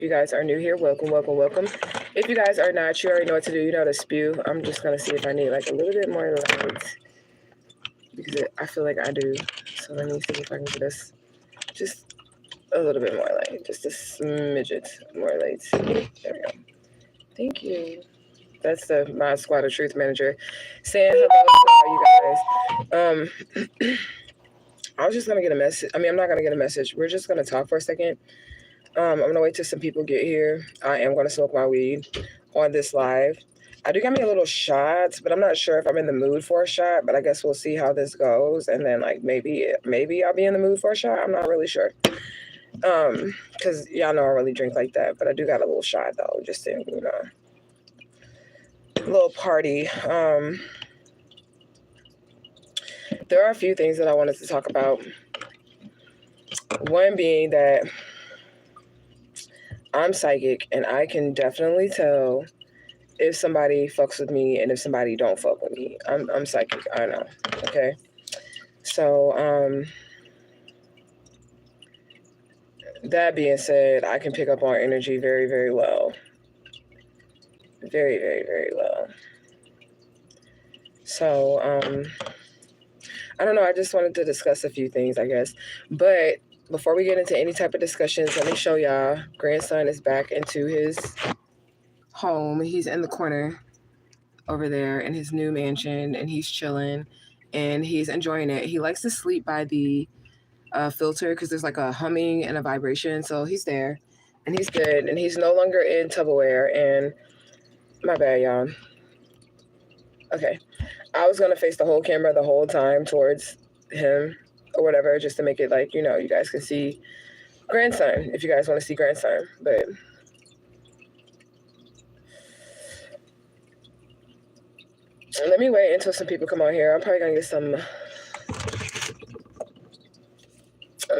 you guys are new here, welcome, welcome, welcome. If you guys are not, you already know what to do. You know to spew. I'm just going to see if I need like a little bit more light. Because I feel like I do. So let me see if I can get this just a little bit more light. Just a smidget more light. There we go. Thank you. That's the Mod Squad of Truth Manager saying hello to all you guys. I was just going to get a message. I mean, I'm not going to get a message. We're just going to talk for a second. I'm going to wait till some people get here. I am going to smoke my weed on this live. I do got me a little shot, but I'm not sure if I'm in the mood for a shot, but I guess we'll see how this goes. And then like maybe I'll be in the mood for a shot. I'm not really sure. Because y'all know I really drink like that, but I do got a little shot though, just to, you know, a little party. There are a few things that I wanted to talk about. One being that I'm psychic and I can definitely tell if somebody fucks with me and if somebody don't fuck with me. I'm psychic, I know. Okay. So that being said, I can pick up on energy very, very well. Very, very, very well. So I don't know, I just wanted to discuss a few things, I guess. But before we get into any type of discussions, let me show y'all. Grandson is back into his home. He's in the corner over there in his new mansion, and he's chilling, and he's enjoying it. He likes to sleep by the filter because there's like a humming and a vibration. So he's there, and he's good, and he's no longer in Tupperware. And my bad, y'all. Okay. I was going to face the whole camera the whole time towards him or whatever, just to make it like, you know, you guys can see grandson if you guys want to see grandson. But let me wait until some people come on here. I'm probably going to get some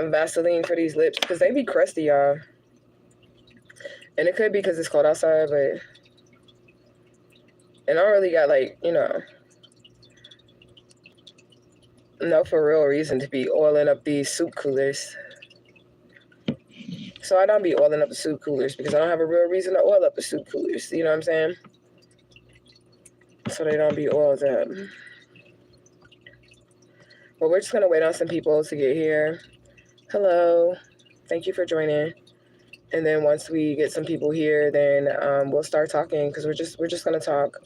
Vaseline for these lips because they be crusty, y'all. And it could be because it's cold outside, but... And I don't really got, like, you know... No for real reason to be oiling up these soup coolers. So I don't be oiling up the soup coolers because I don't have a real reason to oil up the soup coolers. You know what I'm saying? So they don't be oiled up. Well, we're just going to wait on some people to get here. Hello. Thank you for joining. And then once we get some people here, then we'll start talking because we're just going to talk.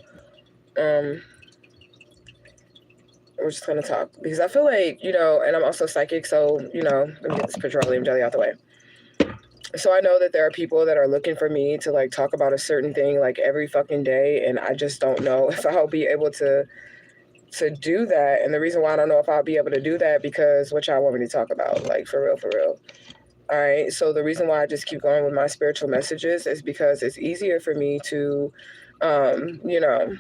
We're just going to talk because I feel like, you know, and I'm also psychic. So, you know, let me get this petroleum jelly out the way. So I know that there are people that are looking for me to like talk about a certain thing like every fucking day. And I just don't know if I'll be able to do that. And the reason why I don't know if I'll be able to do that because what y'all want me to talk about, like for real, for real. All right. So the reason why I just keep going with my spiritual messages is because it's easier for me to, you know,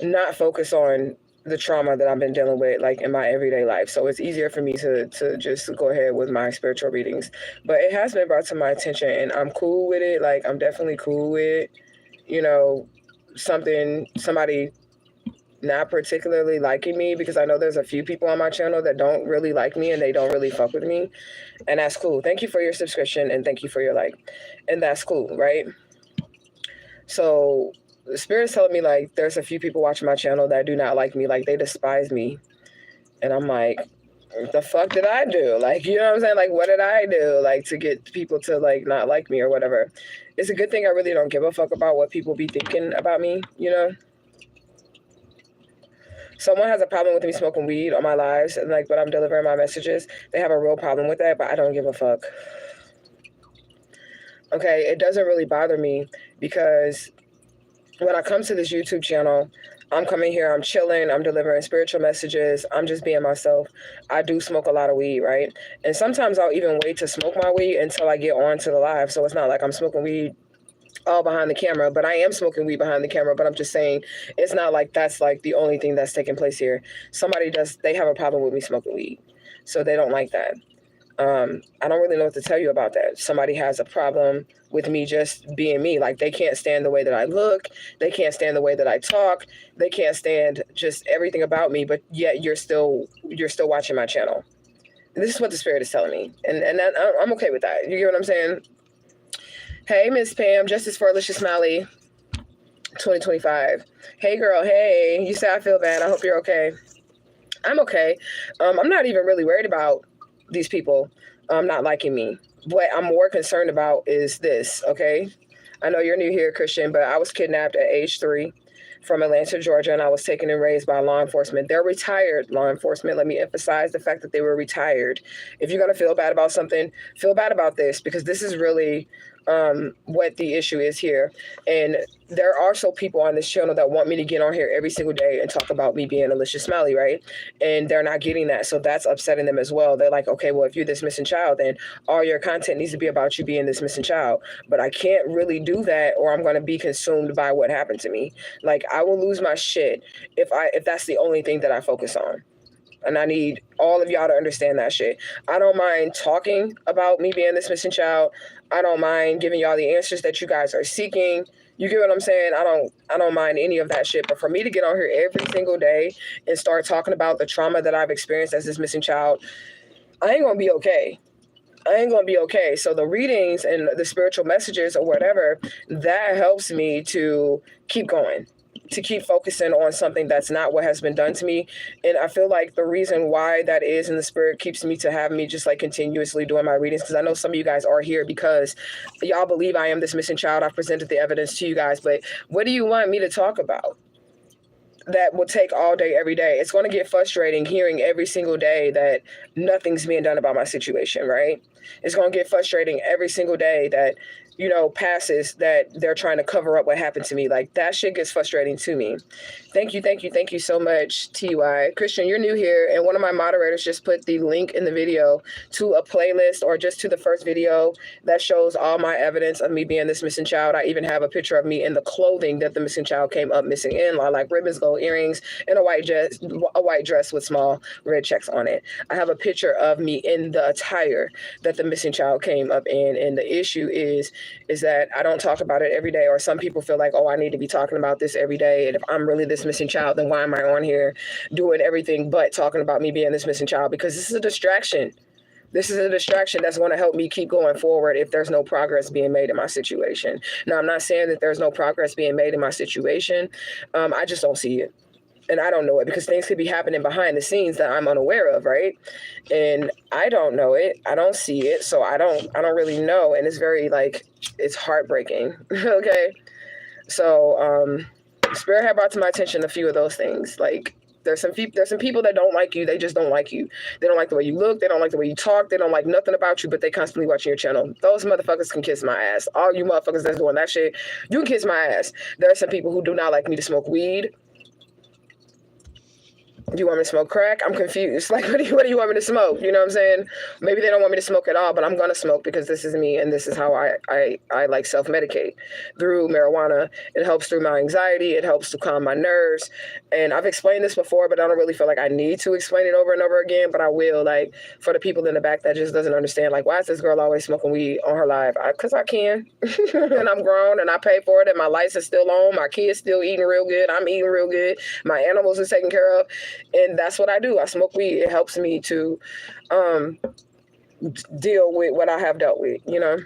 not focus on the trauma that I've been dealing with like in my everyday life. So it's easier for me to just go ahead with my spiritual readings. But it has been brought to my attention and I'm cool with it. Like I'm definitely cool with, you know, somebody not particularly liking me because I know there's a few people on my channel that don't really like me and they don't really fuck with me. And that's cool. Thank you for your subscription and thank you for your like. And that's cool, right? So the Spirit's telling me, like, there's a few people watching my channel that do not like me. Like, they despise me. And I'm like, what the fuck did I do? Like, you know what I'm saying? Like, what did I do? Like, to get people to, like, not like me or whatever. It's a good thing I really don't give a fuck about what people be thinking about me, you know? Someone has a problem with me smoking weed on my lives, and, like, but I'm delivering my messages. They have a real problem with that, but I don't give a fuck. Okay? It doesn't really bother me because... when I come to this YouTube channel, I'm coming here, I'm chilling, I'm delivering spiritual messages, I'm just being myself. I do smoke a lot of weed, right? And sometimes I'll even wait to smoke my weed until I get on to the live. So it's not like I'm smoking weed all behind the camera, but I am smoking weed behind the camera. But I'm just saying it's not like that's like the only thing that's taking place here. They have a problem with me smoking weed. So they don't like that. I don't really know what to tell you about that. Somebody has a problem with me just being me. Like they can't stand the way that I look. They can't stand the way that I talk. They can't stand just everything about me. But yet you're still watching my channel. This is what the Spirit is telling me, and that, I'm okay with that. You get what I'm saying? Hey, Miss Pam, Justice for Alicia Smiley, 2025. Hey, girl, hey. You say I feel bad. I hope you're okay. I'm okay. I'm not even really worried about these people not liking me. What I'm more concerned about is this, okay? I know you're new here, Christian, but I was kidnapped at age 3 from Atlanta, Georgia, and I was taken and raised by law enforcement. They're retired law enforcement. Let me emphasize the fact that they were retired. If you're going to feel bad about something, feel bad about this, because this is really what the issue is here. And there are also people on this channel that want me to get on here every single day and talk about me being Alicia Smiley, right? And they're not getting that. So that's upsetting them as well. They're like, okay, well, if you're this missing child, then all your content needs to be about you being this missing child. But I can't really do that, or I'm going to be consumed by what happened to me. Like, I will lose my shit if that's the only thing that I focus on. And I need all of y'all to understand that shit. I don't mind talking about me being this missing child. I don't mind giving y'all the answers that you guys are seeking. You get what I'm saying? I don't mind any of that shit. But for me to get on here every single day and start talking about the trauma that I've experienced as this missing child, I ain't gonna be okay. I ain't gonna be okay. So the readings and the spiritual messages or whatever, that helps me to keep going, to keep focusing on something that's not what has been done to me. And I feel like the reason why that is in the spirit keeps me to have me just like continuously doing my readings, because I know some of you guys are here because y'all believe I am this missing child. I've presented the evidence to you guys, but what do you want me to talk about that will take all day, every day? It's going to get frustrating hearing every single day that nothing's being done about my situation, right? It's going to get frustrating every single day that, you know, passes that they're trying to cover up what happened to me. Like, that shit gets frustrating to me. Thank you so much, TY. Christian, you're new here, and one of my moderators just put the link in the video to a playlist, or just to the first video that shows all my evidence of me being this missing child. I even have a picture of me in the clothing that the missing child came up missing in, like ribbons, gold earrings, and a white dress with small red checks on it. I have a picture of me in the attire that the missing child came up in, and the issue is that I don't talk about it every day, or some people feel like, oh, I need to be talking about this every day. And if I'm really this missing child, then why am I on here doing everything but talking about me being this missing child? Because this is a distraction. This is a distraction that's going to help me keep going forward if there's no progress being made in my situation. Now, I'm not saying that there's no progress being made in my situation. I just don't see it. And I don't know it because things could be happening behind the scenes that I'm unaware of, right? And I don't know it. I don't see it. So I don't really know. And it's very, like, it's heartbreaking. Okay. So Spirit had brought to my attention a few of those things. Like, there's some people that don't like you. They just don't like you. They don't like the way you look. They don't like the way you talk. They don't like nothing about you, but they constantly watching your channel. Those motherfuckers can kiss my ass. All you motherfuckers that's doing that shit, you can kiss my ass. There are some people who do not like me to smoke weed. Do you want me to smoke crack? I'm confused. Like, what do you want me to smoke? You know what I'm saying? Maybe they don't want me to smoke at all, but I'm going to smoke because this is me, and this is how I like self-medicate through marijuana. It helps through my anxiety. It helps to calm my nerves. And I've explained this before, but I don't really feel like I need to explain it over and over again, but I will, like, for the people in the back that just doesn't understand, like, why is this girl always smoking weed on her live? Because I can, and I'm grown, and I pay for it, and my lights are still on. My kids still eating real good. I'm eating real good. My animals are taken care of. And that's what I do. I smoke weed. It helps me to deal with what I have dealt with, you know.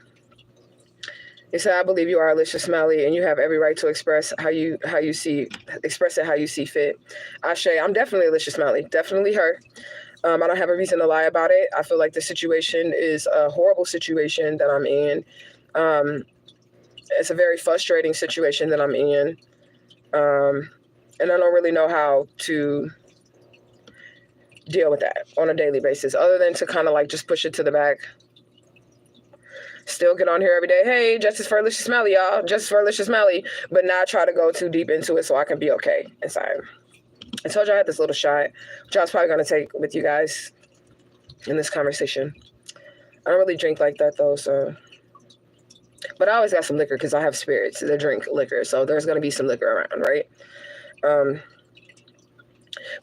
It said, I believe you are Alicia Smiley, and you have every right to express express it how you see fit. I'm definitely Alicia Smiley, definitely her. I don't have a reason to lie about it. I feel like the situation is a horrible situation that I'm in. It's a very frustrating situation that I'm in. And I don't really know how to deal with that on a daily basis, other than to kind of like just push it to the back. Still get on here every day. Hey, justice for Alicia Smiley, y'all. Justice for Alicia Smiley, but not try to go too deep into it so I can be okay inside. I told you I had this little shot, which I was probably going to take with you guys in this conversation. I don't really drink like that though, so. But I always got some liquor because I have spirits that drink liquor, so there's going to be some liquor around, right?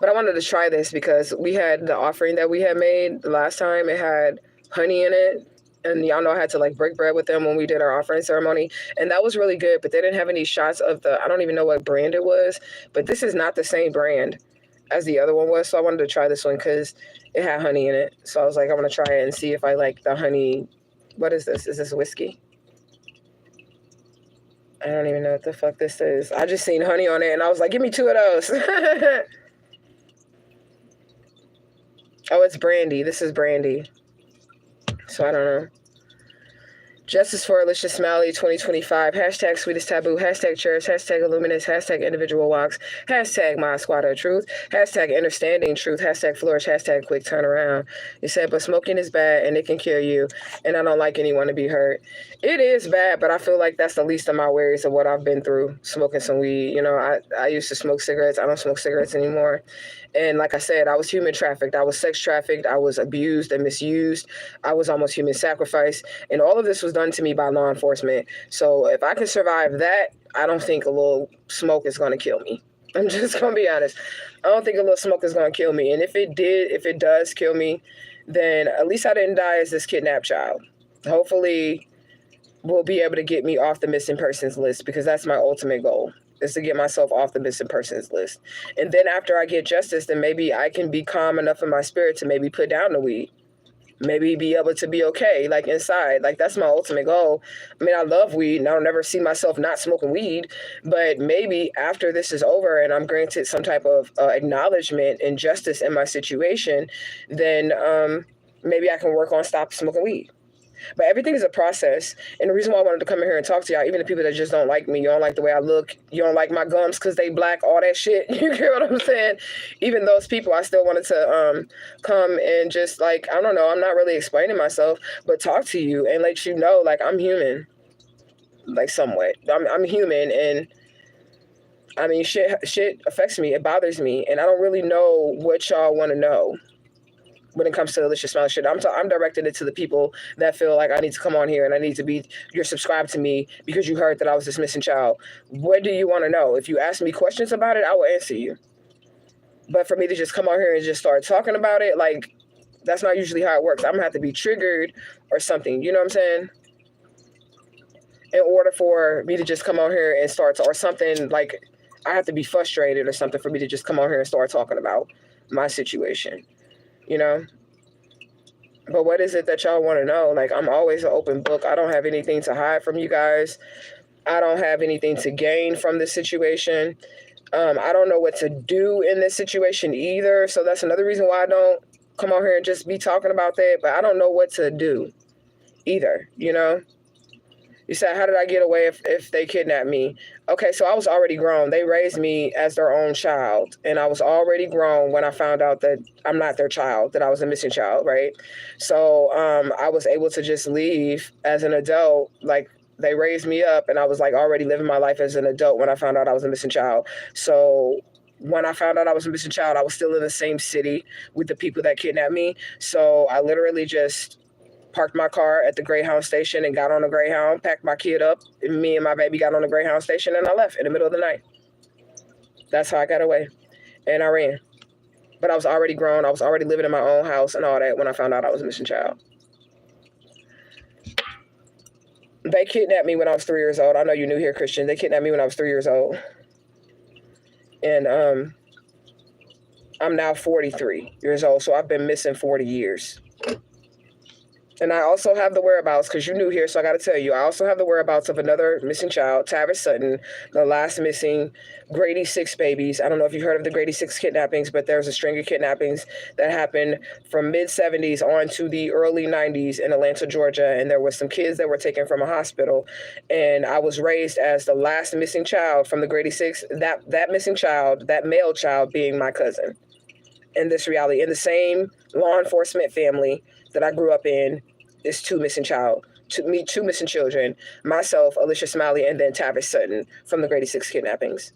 But I wanted to try this because we had the offering that we had made the last time. It had honey in it. And y'all know I had to like break bread with them when we did our offering ceremony. And that was really good. But they didn't have any shots of I don't even know what brand it was. But this is not the same brand as the other one was. So I wanted to try this one because it had honey in it. So I was like, I want to try it and see if I like the honey. What is this? Is this whiskey? I don't even know what the fuck this is. I just seen honey on it, and I was like, give me 2 of those. Oh, it's brandy. This is brandy. So I don't know. Justice for Alicia Smiley 2025. Hashtag Sweetest Taboo. Hashtag Cherish. Hashtag Illuminous. Hashtag Individual Walks. Hashtag My Squad of Truth. Hashtag Understanding Truth. Hashtag Flourish. Hashtag Quick Turnaround. You said, but smoking is bad and it can kill you. And I don't like anyone to be hurt. It is bad, but I feel like that's the least of my worries of what I've been through. Smoking some weed. You know, I used to smoke cigarettes. I don't smoke cigarettes anymore. And like I said, I was human trafficked. I was sex trafficked. I was abused and misused. I was almost human sacrificed. And all of this was done to me by law enforcement. So if I can survive that, I don't think a little smoke is going to kill me. I'm just going to be honest. I don't think a little smoke is going to kill me. And if it does kill me, then at least I didn't die as this kidnapped child. Hopefully, will be able to get me off the missing persons list, because that's my ultimate goal, is to get myself off the missing persons list. And then after I get justice, then maybe I can be calm enough in my spirit to maybe put down the weed. Maybe be able to be okay, like inside. Like, that's my ultimate goal. I mean, I love weed and I'll never see myself not smoking weed, but maybe after this is over and I'm granted some type of acknowledgement and justice in my situation, then maybe I can work on stop smoking weed. But everything is a process. And the reason why I wanted to come in here and talk to y'all, even the people that just don't like me, you don't like the way I look, you don't like my gums because they black, all that shit. You get what I'm saying? Even those people, I still wanted to come and just, like, I don't know, I'm not really explaining myself, but talk to you and let you know, like, I'm human. Like, somewhat. I'm human, and I mean, shit affects me. It bothers me. And I don't really know what y'all want to know when it comes to Alicia Smiley shit. I'm directing it to the people that feel like I need to come on here and I need to be, you're subscribed to me because you heard that I was this missing child. What do you want to know? If you ask me questions about it, I will answer you. But for me to just come on here and just start talking about it, like, that's not usually how it works. I'm going to have to be triggered or something. You know what I'm saying? In order for me to just come on here and start, or something, like, I have to be frustrated or something for me to just come on here and start talking about my situation. You know? But what is it that y'all want to know? Like, I'm always an open book. I don't have anything to hide from you guys. I don't have anything to gain from this situation. I don't know what to do in this situation either. So that's another reason why I don't come on here and just be talking about that. But I don't know what to do either, you know? You said, how did I get away if they kidnapped me? Okay, so I was already grown. They raised me as their own child. And I was already grown when I found out that I'm not their child, that I was a missing child, right? So I was able to just leave as an adult. Like, they raised me up and I was, like, already living my life as an adult when I found out I was a missing child. So when I found out I was a missing child, I was still in the same city with the people that kidnapped me. So I literally just parked my car at the Greyhound station and got on the Greyhound, packed my kid up, and me and my baby got on the Greyhound station, and I left in the middle of the night. That's how I got away. And I ran. But I was already grown. I was already living in my own house and all that when I found out I was a missing child. They kidnapped me when I was 3 years old. I know you're new here, Christian. They kidnapped me when I was 3 years old. And I'm now 43 years old, so I've been missing 40 years. And I also have the whereabouts, because you're new here, so I got to tell you, I also have the whereabouts of another missing child, Tavis Sutton, the last missing Grady 6 babies. I don't know if you've heard of the Grady 6 kidnappings, but there's a string of kidnappings that happened from mid-70s on to the early 90s in Atlanta, Georgia. And there were some kids that were taken from a hospital. And I was raised as the last missing child from the Grady 6, that missing child, that male child being my cousin. In this reality, in the same law enforcement family that I grew up in, is two missing children, myself, Alicia Smiley, and then Tavis Sutton from the Grady 6 kidnappings.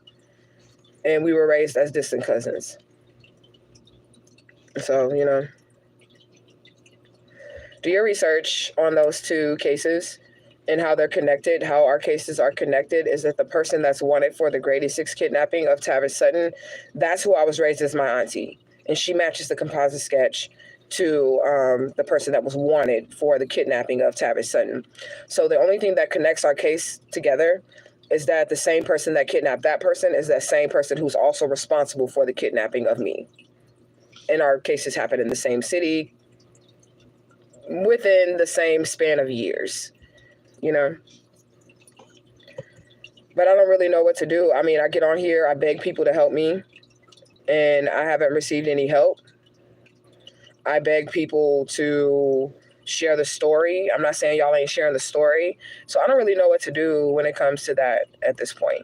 And we were raised as distant cousins. So, you know, do your research on those two cases and how they're connected, how our cases are connected. Is that the person that's wanted for the Grady 6 kidnapping of Tavis Sutton, that's who I was raised as my auntie. And she matches the composite sketch to the person that was wanted for the kidnapping of Tavis Sutton. So the only thing that connects our case together is that the same person that kidnapped that person is that same person who's also responsible for the kidnapping of me. And our cases happen in the same city within the same span of years, you know? But I don't really know what to do. I mean, I get on here, I beg people to help me, and I haven't received any help. I beg people to share the story. I'm not saying y'all ain't sharing the story. So I don't really know what to do when it comes to that at this point.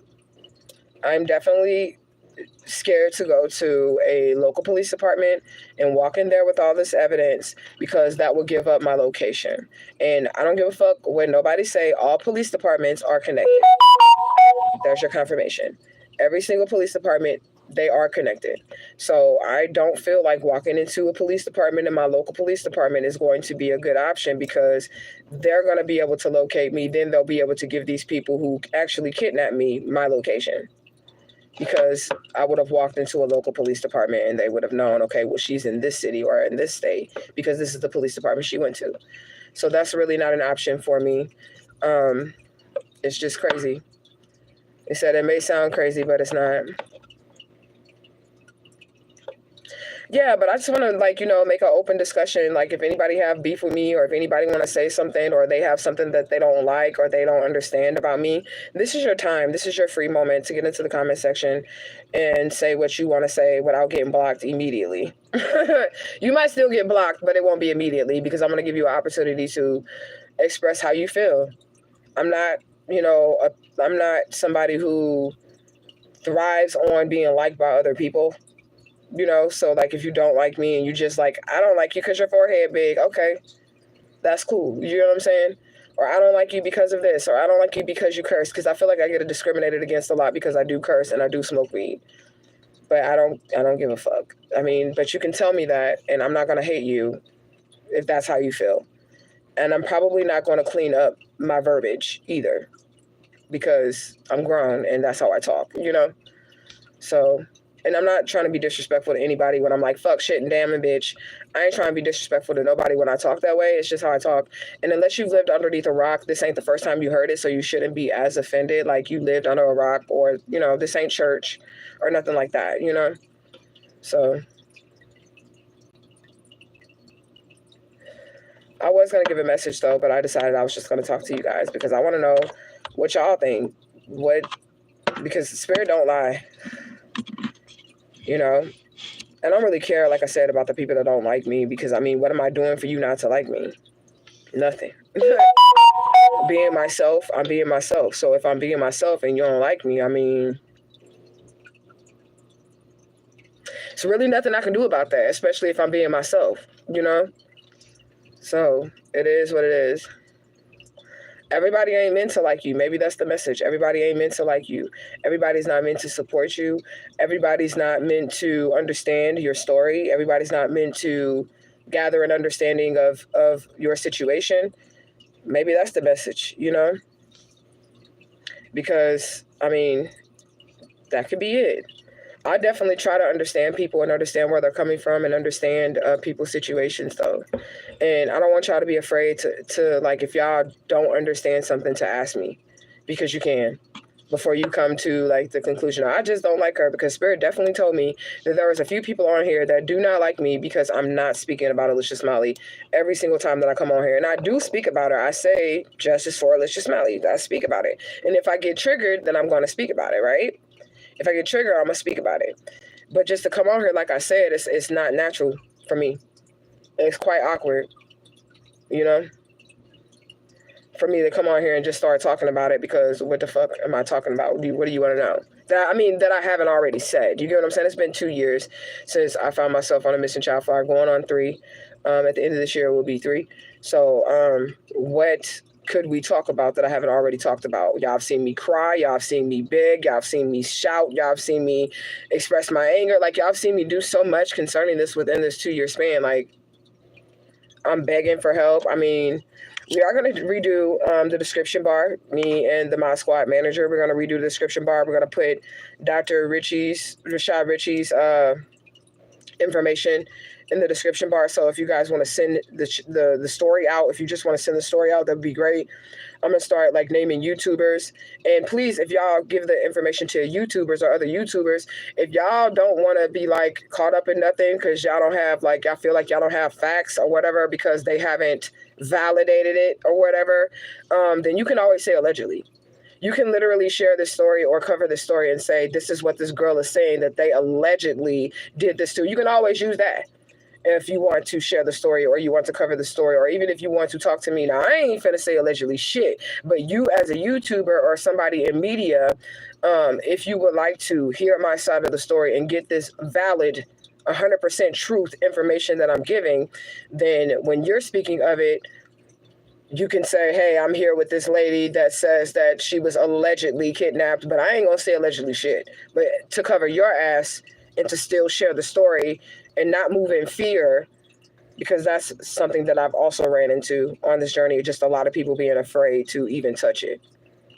I'm definitely scared to go to a local police department and walk in there with all this evidence, because that will give up my location. And I don't give a fuck what nobody say. All police departments are connected. There's your confirmation. Every single police department, they are connected. So I don't feel like walking into a police department, and my local police department is going to be a good option, because they're going to be able to locate me. Then they'll be able to give these people who actually kidnapped me my location, because I would have walked into a local police department and they would have known, okay, well, she's in this city or in this state because this is the police department she went to. So that's really not an option for me. It's just crazy. They said it may sound crazy, but it's not. Yeah, but I just want to, like, you know, make an open discussion. Like, if anybody have beef with me, or if anybody want to say something, or they have something that they don't like or they don't understand about me, this is your time. This is your free moment to get into the comment section and say what you want to say without getting blocked immediately. You might still get blocked, but it won't be immediately, because I'm going to give you an opportunity to express how you feel. I'm not, you know, I'm not somebody who thrives on being liked by other people. You know, so like, if you don't like me and you just like, I don't like you because your forehead big, okay, that's cool. You know what I'm saying? Or I don't like you because of this, or I don't like you because you curse, because I feel like I get discriminated against a lot because I do curse and I do smoke weed. But I don't give a fuck. I mean, but you can tell me that, and I'm not gonna hate you if that's how you feel. And I'm probably not gonna clean up my verbiage either, because I'm grown and that's how I talk, you know? So, and I'm not trying to be disrespectful to anybody when I'm like, fuck, shit, and damn, and bitch. I ain't trying to be disrespectful to nobody when I talk that way. It's just how I talk. And unless you've lived underneath a rock, this ain't the first time you heard it, so you shouldn't be as offended like you lived under a rock, or, you know, this ain't church or nothing like that, you know? So I was going to give a message, though, but I decided I was just going to talk to you guys because I want to know what y'all think. Because the spirit don't lie. You know, and I don't really care, like I said, about the people that don't like me, because, I mean, what am I doing for you not to like me? Nothing. Being myself, I'm being myself. So if I'm being myself and you don't like me, I mean, it's really nothing I can do about that, especially if I'm being myself, you know? So it is what it is. Everybody ain't meant to like you. Maybe that's the message. Everybody ain't meant to like you. Everybody's not meant to support you. Everybody's not meant to understand your story. Everybody's not meant to gather an understanding of your situation. Maybe that's the message, you know? Because, I mean, that could be it. I definitely try to understand people and understand where they're coming from and understand people's situations, though. And I don't want y'all to be afraid to like, if y'all don't understand something, to ask me, because you can, before you come to like the conclusion, I just don't like her, because Spirit definitely told me that there was a few people on here that do not like me because I'm not speaking about Alicia Smiley every single time that I come on here. And I do speak about her. I say justice for Alicia Smiley. I speak about it. And if I get triggered, then I'm going to speak about it, right? If I get triggered, I'm going to speak about it. But just to come on here, like I said, it's not natural for me. It's quite awkward, you know, for me to come on here and just start talking about it, because what the fuck am I talking about? What do you want to know? That I haven't already said. You get what I'm saying? It's been 2 years since I found myself on a missing child flag, going on 3. At the end of this year, it will be 3. So what could we talk about that I haven't already talked about? Y'all have seen me cry. Y'all have seen me beg. Y'all have seen me shout. Y'all have seen me express my anger. Like, y'all have seen me do so much concerning this within this 2-year span. Like, I'm begging for help. I mean, we are going to redo the description bar. Me and the Mod Squad manager, we're going to redo the description bar. We're going to put Dr. Rashad Ritchie's information in the description bar. So if you guys want to send the story out, if you just want to send the story out, that'd be great. I'm going to start like naming YouTubers. And please, if y'all give the information to YouTubers or other YouTubers, if y'all don't want to be like caught up in nothing because y'all don't have like, y'all feel like y'all don't have facts or whatever because they haven't validated it or whatever, then you can always say allegedly. You can literally share this story or cover this story and say, this is what this girl is saying, that they allegedly did this to. You can always use that if you want to share the story or you want to cover the story, or even if you want to talk to me. Now, I ain't finna say allegedly shit, but you as a YouTuber or somebody in media, if you would like to hear my side of the story and get this valid 100% truth information that I'm giving, then when you're speaking of it, you can say, hey, I'm here with this lady that says that she was allegedly kidnapped, but I ain't gonna say allegedly shit. But to cover your ass and to still share the story and not move in fear, because that's something that I've also ran into on this journey, just a lot of people being afraid to even touch it,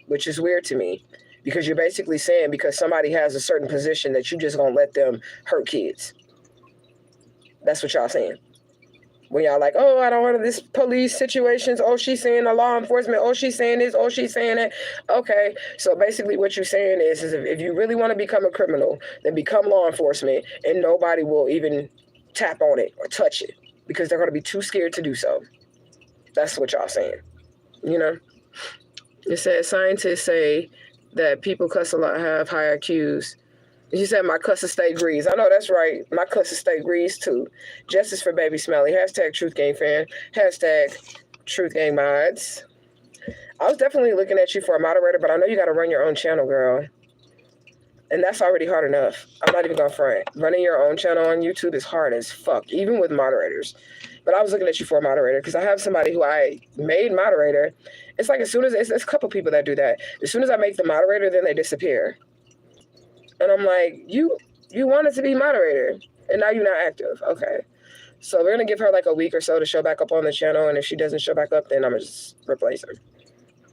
which is weird to me, because you're basically saying because somebody has a certain position that you just gonna let them hurt kids. That's what y'all saying. When y'all like, oh, I don't want this police situations. Oh, she's saying the law enforcement. Oh, she's saying this. Oh, she's saying that. Okay. So basically what you're saying is if you really want to become a criminal, then become law enforcement and nobody will even tap on it or touch it because they're going to be too scared to do so. That's what y'all saying. You know, it says scientists say that people cuss a lot have higher IQs. She said, my cusses stay greased. I know that's right. My cusses stay greased, too. Justice for Baby Smelly. Hashtag Truth Gang fan. Hashtag Truth Gang mods. I was definitely looking at you for a moderator, but I know you got to run your own channel, girl. And that's already hard enough. I'm not even going to front. Running your own channel on YouTube is hard as fuck, even with moderators. But I was looking at you for a moderator because I have somebody who I made moderator. It's like as soon as, it's a couple people that do that. As soon as I make the moderator, then they disappear. And I'm like, you wanted to be moderator, and now you're not active. Okay. So we're going to give her like a week or so to show back up on the channel, and if she doesn't show back up, then I'm going to just replace her.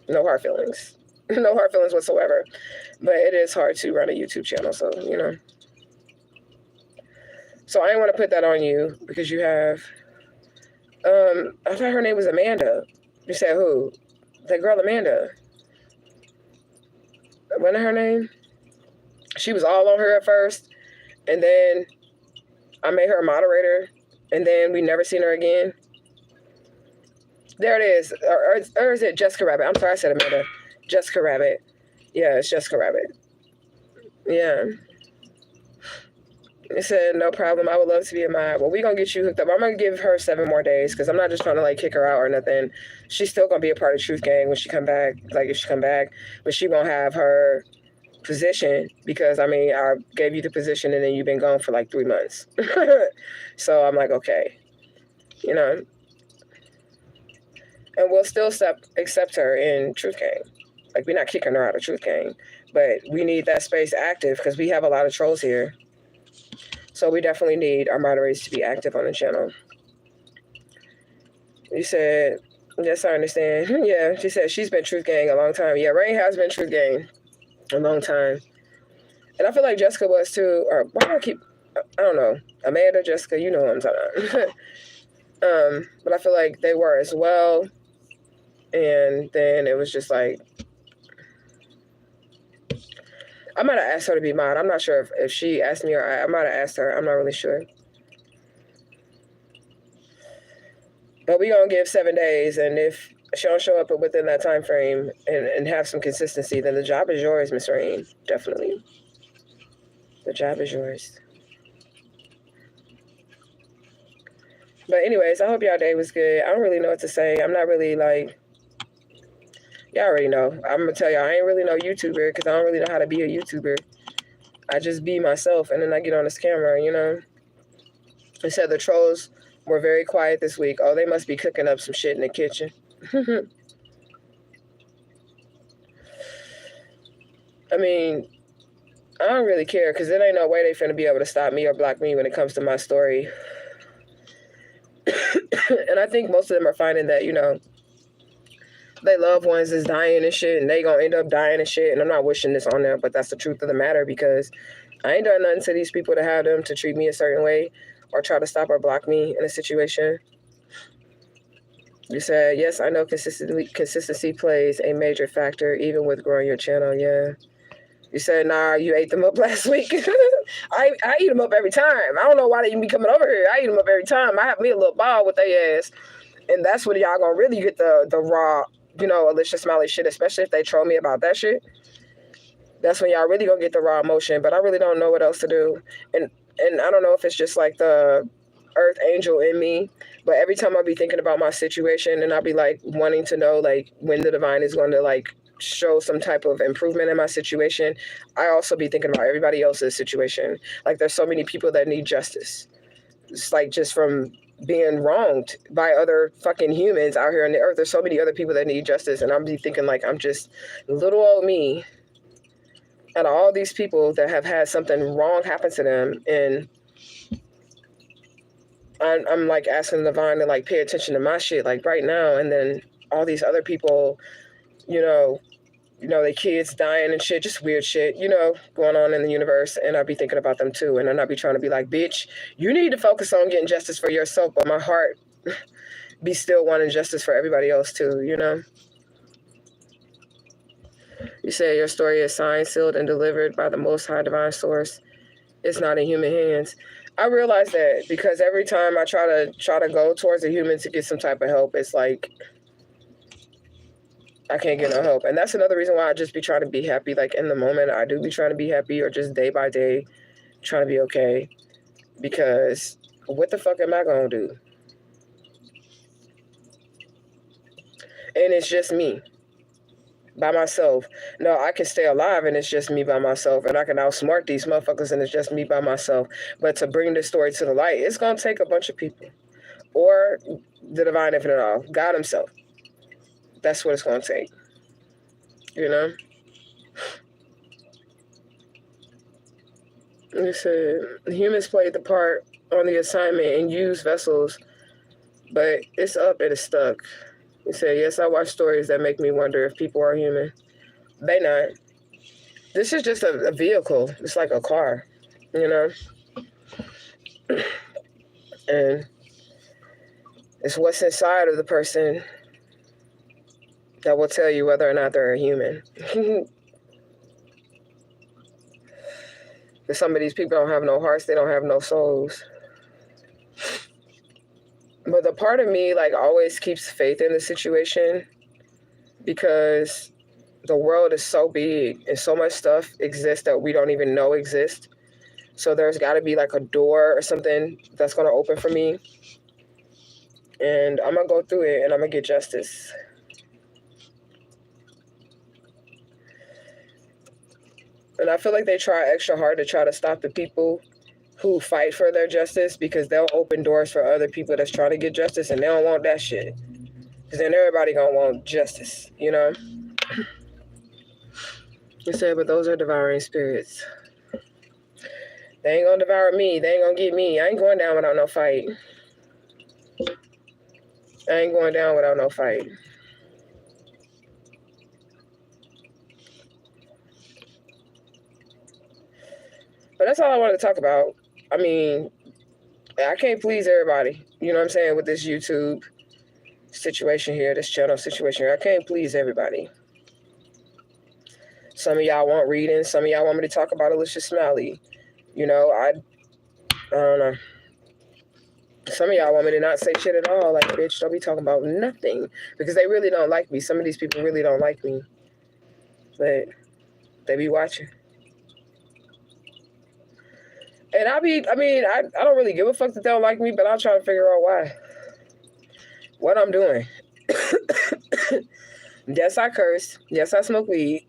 No hard feelings. No hard feelings whatsoever. But it is hard to run a YouTube channel, so, you know. So I didn't want to put that on you because you have, I thought her name was Amanda. You said who? That girl Amanda. Wasn't her name? She was all on her at first, and then I made her a moderator, and then we never seen her again. There it is. Or is it Jessica Rabbit? I'm sorry, I said Amanda. Jessica Rabbit. Yeah, it's Jessica Rabbit. Yeah. It said, no problem. I would love to be a mod. Well, we're going to get you hooked up. I'm going to give her 7 more days because I'm not just trying to, like, kick her out or nothing. She's still going to be a part of Truth Gang when she come back, like, if she come back. But she won't have her position because, I mean, I gave you the position and then you've been gone for, like, 3 months. So I'm like, okay. You know. And we'll still accept her in Truth Gang. Like, we're not kicking her out of Truth Gang. But we need that space active because we have a lot of trolls here. So we definitely need our moderators to be active on the channel. You said, yes, I understand. Yeah, she said she's been Truth Gang a long time. Yeah, Rain has been Truth Gang a long time. And I feel like Jessica was too. Or why do I keep, I don't know. Amanda, Jessica, you know what I'm talking about. But I feel like they were as well. And then it was just like, I might have asked her to be mod. I'm not sure if she asked me or I might have asked her. I'm not really sure. But we're going to give 7 days. And if she don't show up within that time frame and have some consistency, then the job is yours, Miss Rain. Definitely. The job is yours. But anyways, I hope y'all day was good. I don't really know what to say. I'm not really like... Y'all already know. I'm going to tell y'all, I ain't really no YouTuber because I don't really know how to be a YouTuber. I just be myself and then I get on this camera, you know. They said the trolls were very quiet this week. Oh, they must be cooking up some shit in the kitchen. I mean, I don't really care because there ain't no way they finna be able to stop me or block me when it comes to my story. And I think most of them are finding that, you know, their loved ones is dying and shit, and they gonna end up dying and shit. And I'm not wishing this on them, but that's the truth of the matter because I ain't done nothing to these people to have them to treat me a certain way or try to stop or block me in a situation. You said, yes, I know consistency plays a major factor even with growing your channel. Yeah. You said, nah, you ate them up last week. I eat them up every time. I don't know why they even be coming over here. I eat them up every time. I have me a little ball with their ass. And that's when y'all gonna really get the raw you know, Alicia Smiley shit, especially if they troll me about that shit. That's when y'all really gonna get the raw emotion. But I really don't know what else to do. And I don't know if it's just like the earth angel in me, but every time I be thinking about my situation and I'll be like wanting to know like when the divine is going to like show some type of improvement in my situation, I also be thinking about everybody else's situation. Like there's so many people that need justice. It's like just from being wronged by other fucking humans out here on the earth. There's so many other people that need justice, and I'm be thinking like I'm just little old me and all these people that have had something wrong happen to them, and I'm like asking the divine to like pay attention to my shit like right now, and then all these other people, you know, their kids dying and shit, just weird shit, you know, going on in the universe, and I'd be thinking about them too, and then I'd be trying to be like, bitch, you need to focus on getting justice for yourself, but my heart be still wanting justice for everybody else too, you know. You say your story is signed, sealed, and delivered by the Most High Divine Source. It's not in human hands. I realize that because every time I try to go towards a human to get some type of help, it's like I can't get no help. And that's another reason why I just be trying to be happy. Like in the moment, I do be trying to be happy, or just day by day trying to be okay. Because what the fuck am I going to do? And it's just me. By myself. No, I can stay alive and it's just me by myself, and I can outsmart these motherfuckers and it's just me by myself. But to bring this story to the light, it's gonna take a bunch of people, or the divine infinite all, God himself. That's what it's gonna take, you know. You said humans played the part on the assignment and used vessels, but it's up and it's stuck. You said, yes, I watch stories that make me wonder if people are human. They not. This is just a vehicle. It's like a car, you know? And it's what's inside of the person that will tell you whether or not they're a human. Because some of these people don't have no hearts. They don't have no souls. But the part of me, like, always keeps faith in the situation, because the world is so big and so much stuff exists that we don't even know exist. So there's got to be like a door or something that's going to open for me. And I'm going to go through it and I'm going to get justice. And I feel like they try extra hard to try to stop the people who fight for their justice, because they'll open doors for other people that's trying to get justice, and they don't want that shit. Because then everybody going to want justice, you know? You said, but those are devouring spirits. They ain't gonna devour me. They ain't gonna get me. I ain't going down without no fight. I ain't going down without no fight. But that's all I wanted to talk about. I mean, I can't please everybody. You know what I'm saying? With this YouTube situation here, this channel situation here, I can't please everybody. Some of y'all want readings. Some of y'all want me to talk about Alicia Smiley. You know, I don't know. Some of y'all want me to not say shit at all. Like, bitch, don't be talking about nothing. Because they really don't like me. Some of these people really don't like me. But they be watching. And I don't really give a fuck that they don't like me, but I'm trying to figure out why. What I'm doing. Yes, I curse. Yes, I smoke weed.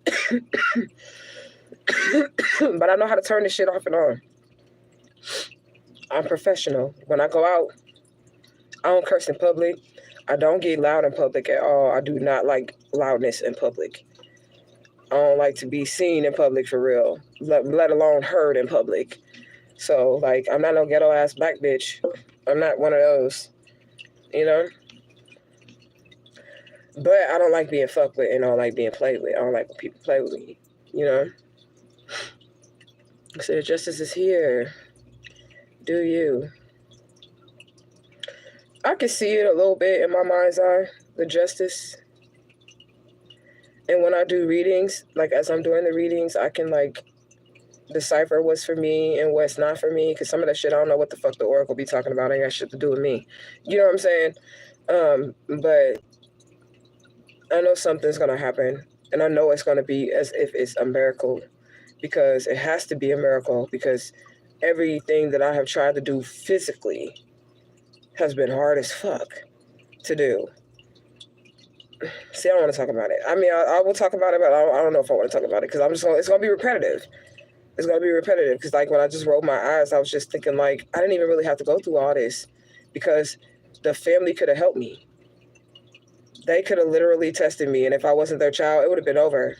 But I know how to turn this shit off and on. I'm professional. When I go out, I don't curse in public. I don't get loud in public at all. I do not like loudness in public. I don't like to be seen in public for real, let alone heard in public. So, like, I'm not no ghetto-ass black bitch. I'm not one of those, you know? But I don't like being fucked with, and I don't like being played with. I don't like when people play with me, you know? So justice is here. Do you? I can see it a little bit in my mind's eye, the justice. And when I do readings, like as I'm doing the readings, I can like decipher what's for me and what's not for me. Because some of that shit, I don't know what the fuck the oracle be talking about. I ain't got shit to do with me. You know what I'm saying? But I know something's going to happen, and I know it's going to be as if it's a miracle, because it has to be a miracle, because everything that I have tried to do physically has been hard as fuck to do. See, I don't want to talk about it. I mean, I will talk about it, but I don't know if I want to talk about it, because it's going to be repetitive. It's going to be repetitive, because like when I just rolled my eyes, I was just thinking like, I didn't even really have to go through all this, because the family could have helped me. They could have literally tested me, and if I wasn't their child, it would have been over.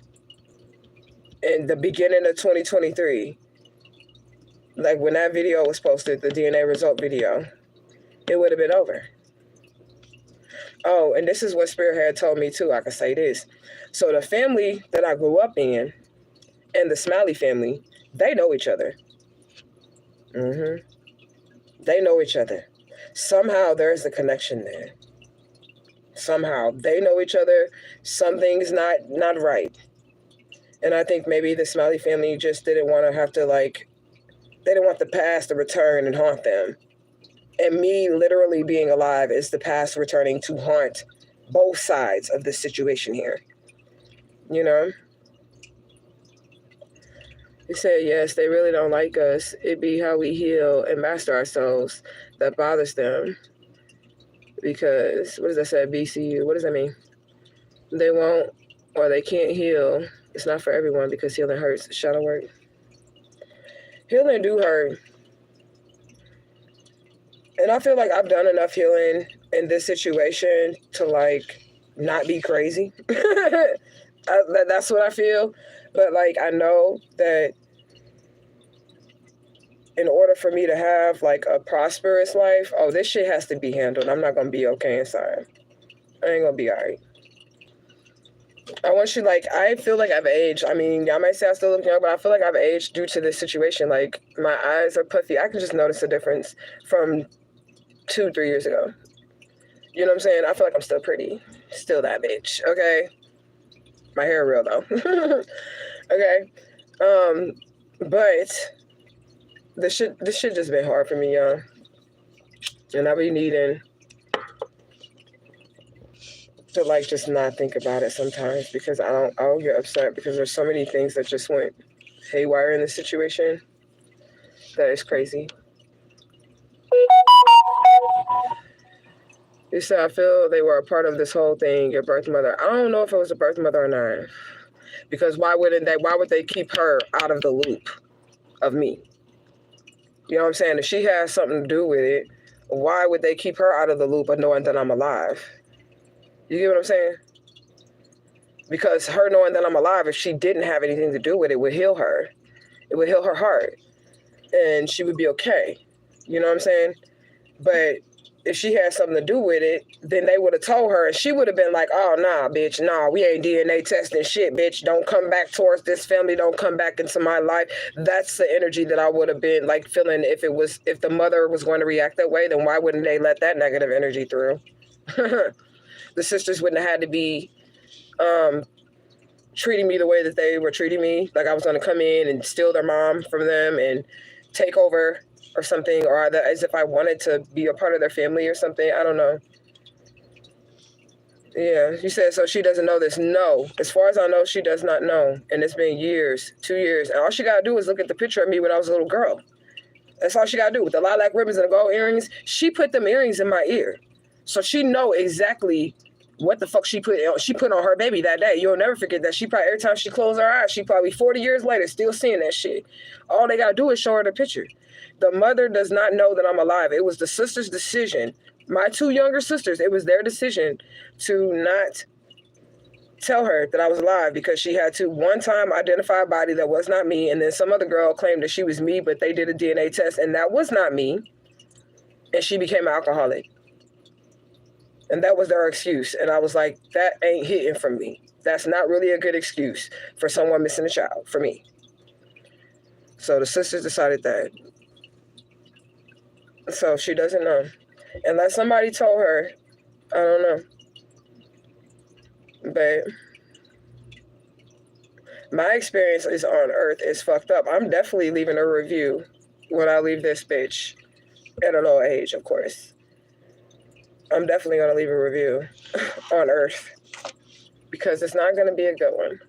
In the beginning of 2023, like when that video was posted, the DNA result video, it would have been over. Oh, and this is what Spirit had told me too. I can say this. So the family that I grew up in, and the Smiley family, they know each other. They know each other. Somehow there's a connection there. Somehow they know each other. Something's not right. And I think maybe the Smiley family just didn't want to have to, like, they didn't want the past to return and haunt them. And me literally being alive is the past returning to haunt both sides of this situation here. You know? He said, yes, they really don't like us. It be how we heal and master ourselves that bothers them. Because, what does that say? BCU. What does that mean? They won't, or they can't heal. It's not for everyone because healing hurts. Shadow work. Healing do hurt. And I feel like I've done enough healing in this situation to, like, not be crazy. That's what I feel. But, like, I know that in order for me to have, like, a prosperous life, oh, this shit has to be handled. I'm not going to be okay inside. I ain't going to be all right. I want you, like, I feel like I've aged. I mean, y'all might say I still look young, but I feel like I've aged due to this situation. Like, my eyes are puffy. I can just notice a difference from 2-3 years ago. You know what I'm saying? I feel like I'm still pretty. Still that bitch, okay? My hair real, though. Okay? But this shit just been hard for me, y'all. And I be needing to, like, just not think about it sometimes, because I'll get upset because there's so many things that just went haywire in this situation that is crazy. You said, I feel they were a part of this whole thing, your birth mother. I don't know if it was a birth mother or not, because why would they keep her out of the loop of me? You know what I'm saying? If she has something to do with it, why would they keep her out of the loop of knowing that I'm alive? You get what I'm saying? Because her knowing that I'm alive, if she didn't have anything to do with it, would heal her. It would heal her heart. And she would be okay. You know what I'm saying? But if she had something to do with it, then they would have told her, and she would have been like, oh, nah, bitch, nah, we ain't DNA testing shit, bitch. Don't come back towards this family. Don't come back into my life. That's the energy that I would have been, like, feeling if the mother was going to react that way, then why wouldn't they let that negative energy through? The sisters wouldn't have had to be treating me the way that they were treating me. Like I was going to come in and steal their mom from them and take over or something, or as if I wanted to be a part of their family or something. I don't know. Yeah, she said, so she doesn't know this. No, as far as I know, she does not know. And it's been years, 2 years. And all she got to do is look at the picture of me when I was a little girl. That's all she got to do. With the lilac ribbons and the gold earrings, she put them earrings in my ear. So she know exactly what the fuck she put on her baby that day. You'll never forget that. She probably, every time she closed her eyes, she probably 40 years later still seeing that shit. All they got to do is show her the picture. The mother does not know that I'm alive. It was the sister's decision. My 2 younger sisters, it was their decision to not tell her that I was alive, because she had to one time identify a body that was not me, and then some other girl claimed that she was me, but they did a DNA test and that was not me, and she became an alcoholic. And that was their excuse. And I was like, that ain't hitting from me. That's not really a good excuse for someone missing a child, for me. So the sisters decided that. So she doesn't know. Unless somebody told her, I don't know. But my experience is on Earth is fucked up. I'm definitely leaving a review when I leave this bitch at an old age, of course. I'm definitely going to leave a review on Earth. because it's not going to be a good one.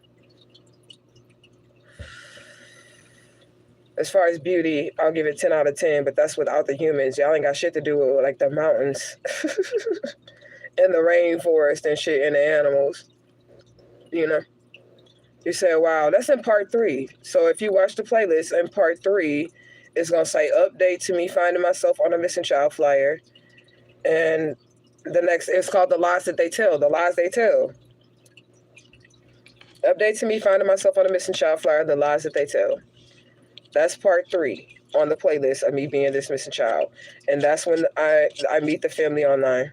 As far as beauty, I'll give it 10 out of 10, but that's without the humans. Y'all ain't got shit to do with like the mountains and the rainforest and shit and the animals. You know? You say, wow, that's in part 3. So if you watch the playlist in part 3, it's going to say update to me finding myself on a missing child flyer. And the next, it's called the lies that they tell, the lies they tell. Update to me finding myself on a missing child flyer, the lies that they tell. That's part 3 on the playlist of me being this missing child. And that's when I meet the family online.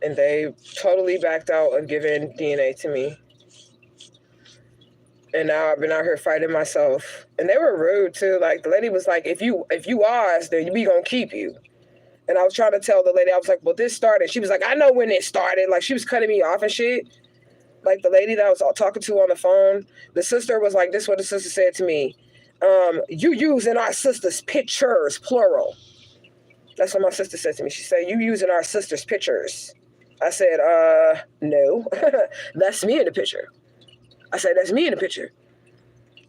And they totally backed out of giving DNA to me. And now I've been out here fighting myself. And they were rude too. Like the lady was like, if you ask, then we gonna keep you. And I was trying to tell the lady, I was like, well, this started. She was like, I know when it started. Like she was cutting me off and shit. Like the lady that I was talking to on the phone, the sister was like, this is what the sister said to me. You using our sister's pictures, plural. That's what my sister said to me. She said, you using our sister's pictures. I said, no, that's me in the picture. I said, that's me in the picture.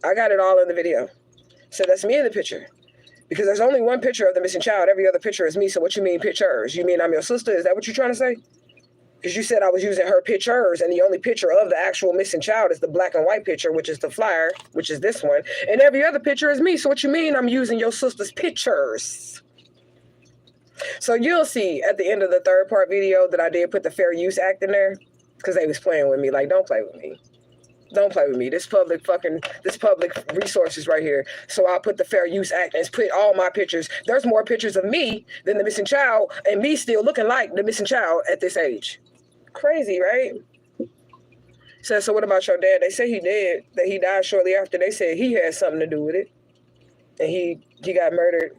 I got it all in the video. I said, that's me in the picture. Because there's only one picture of the missing child. Every other picture is me. So what you mean pictures? You mean I'm your sister? Is that what you're trying to say? Because you said I was using her pictures, and the only picture of the actual missing child is the black and white picture, which is the flyer, which is this one. And every other picture is me. So what you mean I'm using your sister's pictures? So you'll see at the end of the 3rd part video that I did put the Fair Use Act in there, because they was playing with me. Like, don't play with me. Don't play with me. This public resources right here. So I'll put the Fair Use Act and put all my pictures. There's more pictures of me than the missing child, and me still looking like the missing child at this age. Crazy, right? So what about your dad? They say he did, that he died shortly after. They said he had something to do with it. And he got murdered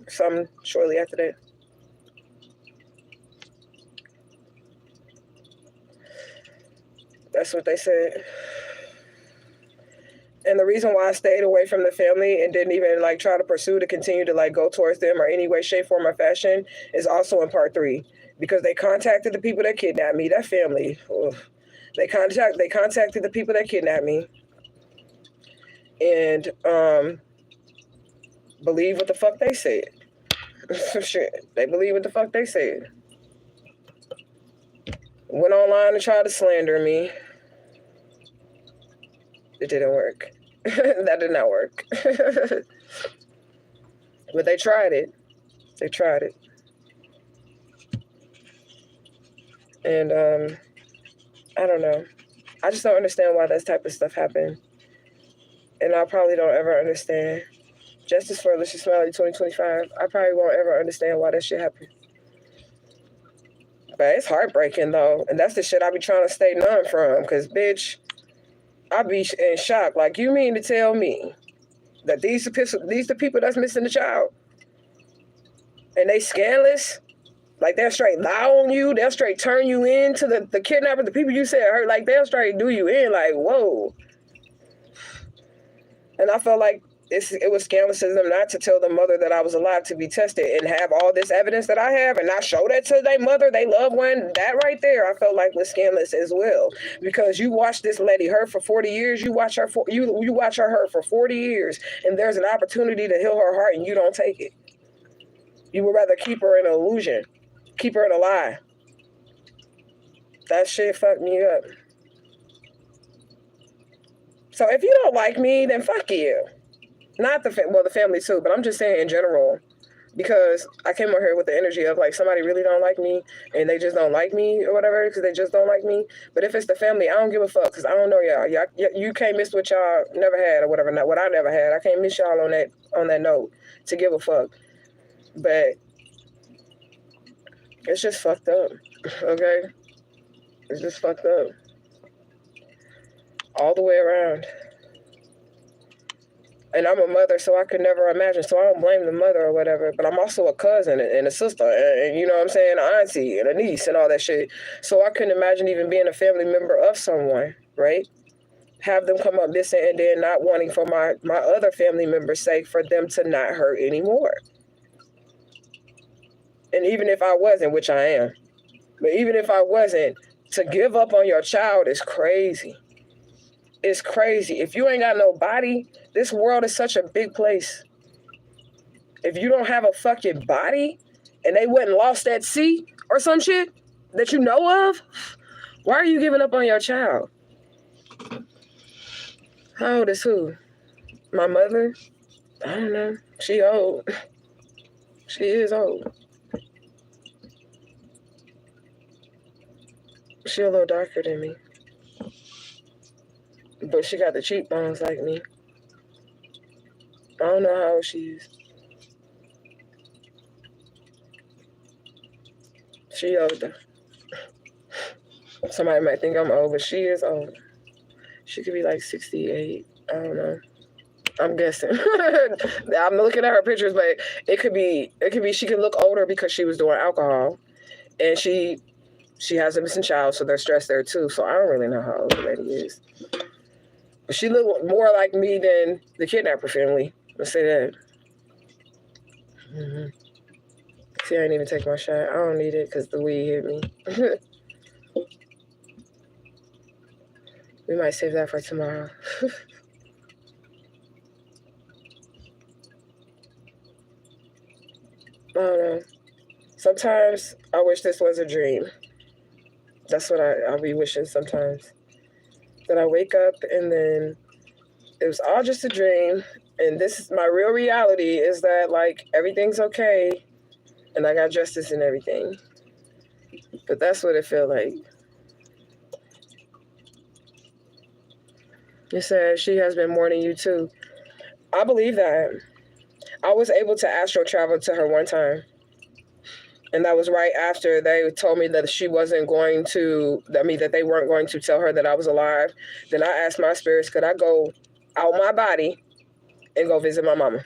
shortly after that. That's what they said. And the reason why I stayed away from the family and didn't even like try to pursue to continue to like go towards them or any way, shape, form, or fashion is also in part 3. Because they contacted the people that kidnapped me, that family. Oof. They contacted the people that kidnapped me. And believe what the fuck they said. Shit. They believe what the fuck they said. Went online and tried to slander me. It didn't work. That did not work. But they tried it. They tried it. And I don't know. I just don't understand why that type of stuff happened. And I probably don't ever understand. Justice for Alicia Smiley 2025. I probably won't ever understand why that shit happened. But it's heartbreaking though. And that's the shit I be trying to stay numb from. Because bitch, I be in shock. Like, you mean to tell me that these the people that's missing the child? And they scandalous? Like, they'll straight lie on you. They'll straight turn you in to the kidnapper, the people you said hurt. Like, they'll straight do you in. Like, whoa. And I felt like it was scandalous of them not to tell the mother that I was alive to be tested and have all this evidence that I have and not show that to their mother, they loved one. That right there, I felt like was scandalous as well. Because you watch this lady hurt for 40 years. You watch her hurt for 40 years. And there's an opportunity to heal her heart and you don't take it. You would rather keep her in an illusion. Keep her in a lie. That shit fucked me up. So if you don't like me, then fuck you. Not the family too, but I'm just saying in general, because I came over here with the energy of like somebody really don't like me and they just don't like me or whatever because they just don't like me. But if it's the family, I don't give a fuck because I don't know y'all. You can't miss what y'all never had or whatever. Not what I never had. I can't miss y'all on that note to give a fuck. But it's just fucked up. Okay, it's just fucked up all the way around. And I'm a mother, so I could never imagine. So I don't blame the mother or whatever. But I'm also a cousin and a sister, and you know what I'm saying, an auntie and a niece and all that shit. So I couldn't imagine even being a family member of someone, right? Have them come up missing and then not wanting for my other family members' sake for them to not hurt anymore. And even if I wasn't, which I am, but even if I wasn't, To give up on your child is crazy. It's crazy. If you ain't got no body, this world is such a big place. If you don't have a fucking body and they went and lost at sea or some shit that you know of, why are you giving up on your child? How old is who? My mother? I don't know. She old. She is old. She a little darker than me. But she got the cheekbones like me. I don't know how old she is. She older. Somebody might think I'm old, but she is old. She could be like 68. I don't know. I'm guessing. I'm looking at her pictures, but it could be she could look older because she was doing alcohol. And she has a missing child, so they're stressed there too. So I don't really know how old the lady is. But she looked more like me than the kidnapper family. Let's say that. Mm-hmm. See, I didn't even take my shot. I don't need it because the weed hit me. We might save that for tomorrow. I don't know. Sometimes I wish this was a dream. That's what I'll be wishing sometimes. That I wake up and then it was all just a dream. And this is my real reality is that, like, everything's okay. And I got justice and everything. But that's what it felt like. It says she has been mourning you too. I believe that. I was able to astral travel to her one time. And that was right after they told me that she wasn't going to, that they weren't going to tell her that I was alive. Then I asked my spirits, could I go out my body and go visit my mama?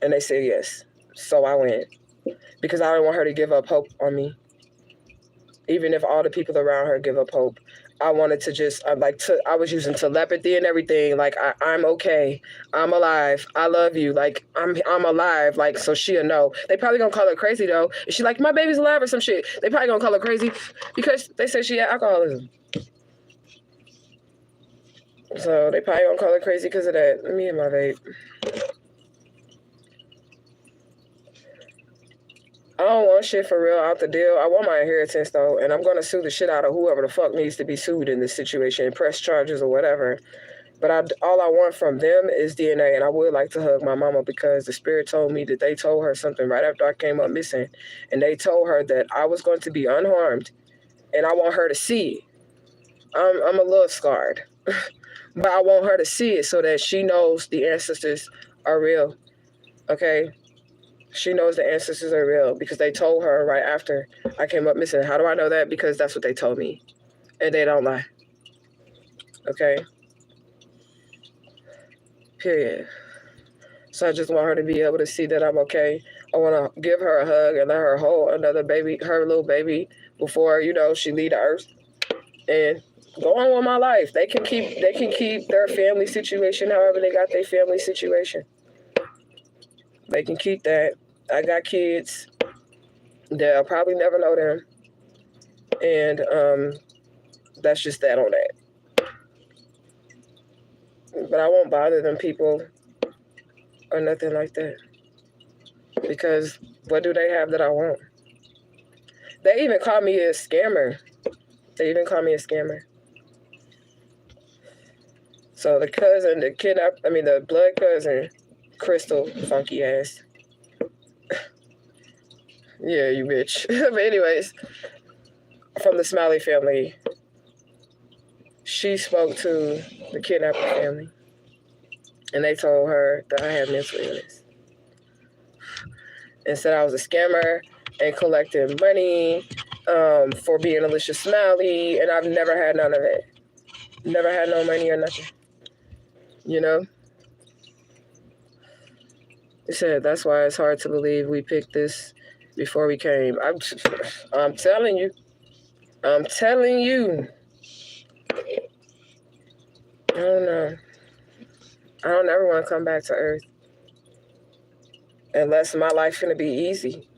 And they said yes. So I went. Because I didn't want her to give up hope on me. Even if all the people around her give up hope. I wanted to just, I was using telepathy and everything. Like, I'm okay. I'm alive. I love you. Like, I'm alive. Like, so she'll know. They probably gonna call her crazy, though. Is she like, my baby's alive or some shit? They probably gonna call her crazy because they said she had alcoholism. So they probably gonna call her crazy because of that. Me and my vape. I don't want shit for real out the deal. I want my inheritance, though, and I'm going to sue the shit out of whoever the fuck needs to be sued in this situation, press charges or whatever. But all I want from them is DNA, and I would like to hug my mama because the spirit told me that they told her something right after I came up missing, and they told her that I was going to be unharmed, and I want her to see it. I'm a little scarred, but I want her to see it so that she knows the ancestors are real, okay? She knows the ancestors are real because they told her right after I came up missing. How do I know that? Because that's what they told me. And they don't lie. Okay? Period. So I just want her to be able to see that I'm okay. I want to give her a hug and let her hold another baby, her little baby, before, she leave the earth. And go on with my life. They can keep their family situation however they got their family situation. They can keep that. I got kids. They'll probably never know them. And that's just that on that. But I won't bother them people or nothing like that. Because what do they have that I want? They even call me a scammer. So the blood cousin, Crystal, funky ass. Yeah, you bitch. But anyways, from the Smiley family, she spoke to the kidnapper family, and they told her that I had mental illness, and said I was a scammer and collecting money for being Alicia Smiley, and I've never had none of it. Never had no money or nothing. They said that's why it's hard to believe we picked this before we came. I'm telling you. I don't know. I don't ever want to come back to Earth. Unless my life's going to be easy.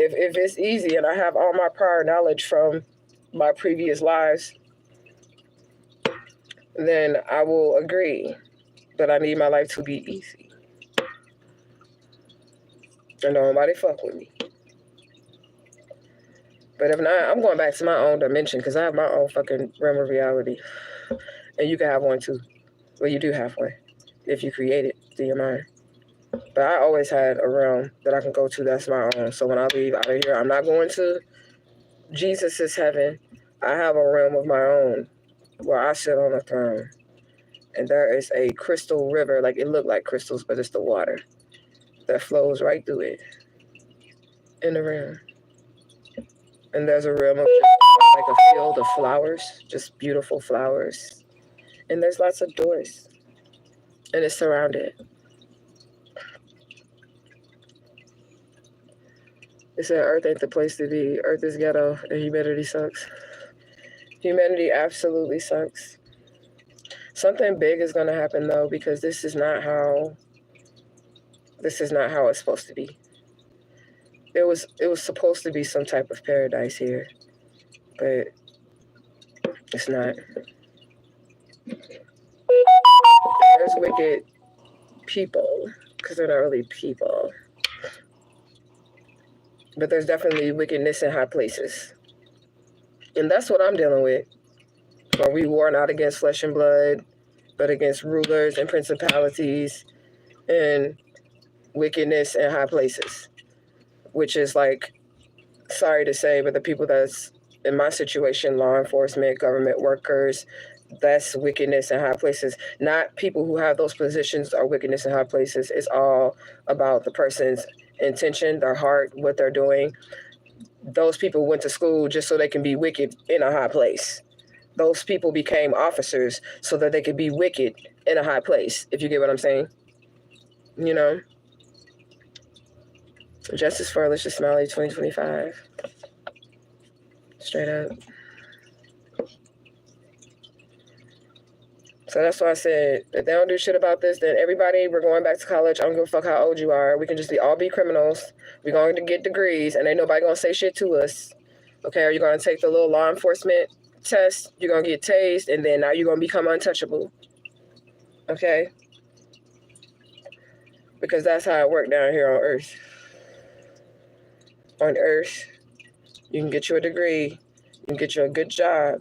If it's easy and I have all my prior knowledge from my previous lives, then I will agree. But I need my life to be easy. And nobody fuck with me. But if not, I'm going back to my own dimension because I have my own fucking realm of reality. And you can have one too. Well, you do have one if you create it through your mind. But I always had a realm that I can go to that's my own. So when I leave out of here, I'm not going to Jesus' heaven. I have a realm of my own where I sit on a throne. And there is a crystal river, like it looked like crystals, but it's the water that flows right through it in the realm. And there's a realm of just like a field of flowers, just beautiful flowers. And there's lots of doors. And it's surrounded. They said Earth ain't the place to be. Earth is ghetto and humanity sucks. Humanity absolutely sucks. Something big is going to happen though, because this is not how it's supposed to be. It was supposed to be some type of paradise here, but it's not. There's wicked people, because they're not really people. But there's definitely wickedness in high places. And that's what I'm dealing with. Where we war not against flesh and blood, but against rulers and principalities and wickedness in high places. Which is like, sorry to say, but the people that's in my situation, law enforcement, government workers, that's wickedness in high places. Not people who have those positions are wickedness in high places. It's all about the person's intention, their heart, what they're doing. Those people went to school just so they can be wicked in a high place. Those people became officers so that they could be wicked in a high place, if you get what I'm saying. You know? Justice for Alicia Smiley 2025. Straight up. So that's why I said, if they don't do shit about this, then everybody, we're going back to college. I don't give a fuck how old you are. We can just all be criminals. We're going to get degrees, and ain't nobody going to say shit to us. Okay, are you going to take the little law enforcement test? You're going to get tased, and then now you're going to become untouchable. Okay? Because that's how it worked down here on Earth. On Earth, you can get you a degree, you can get you a good job,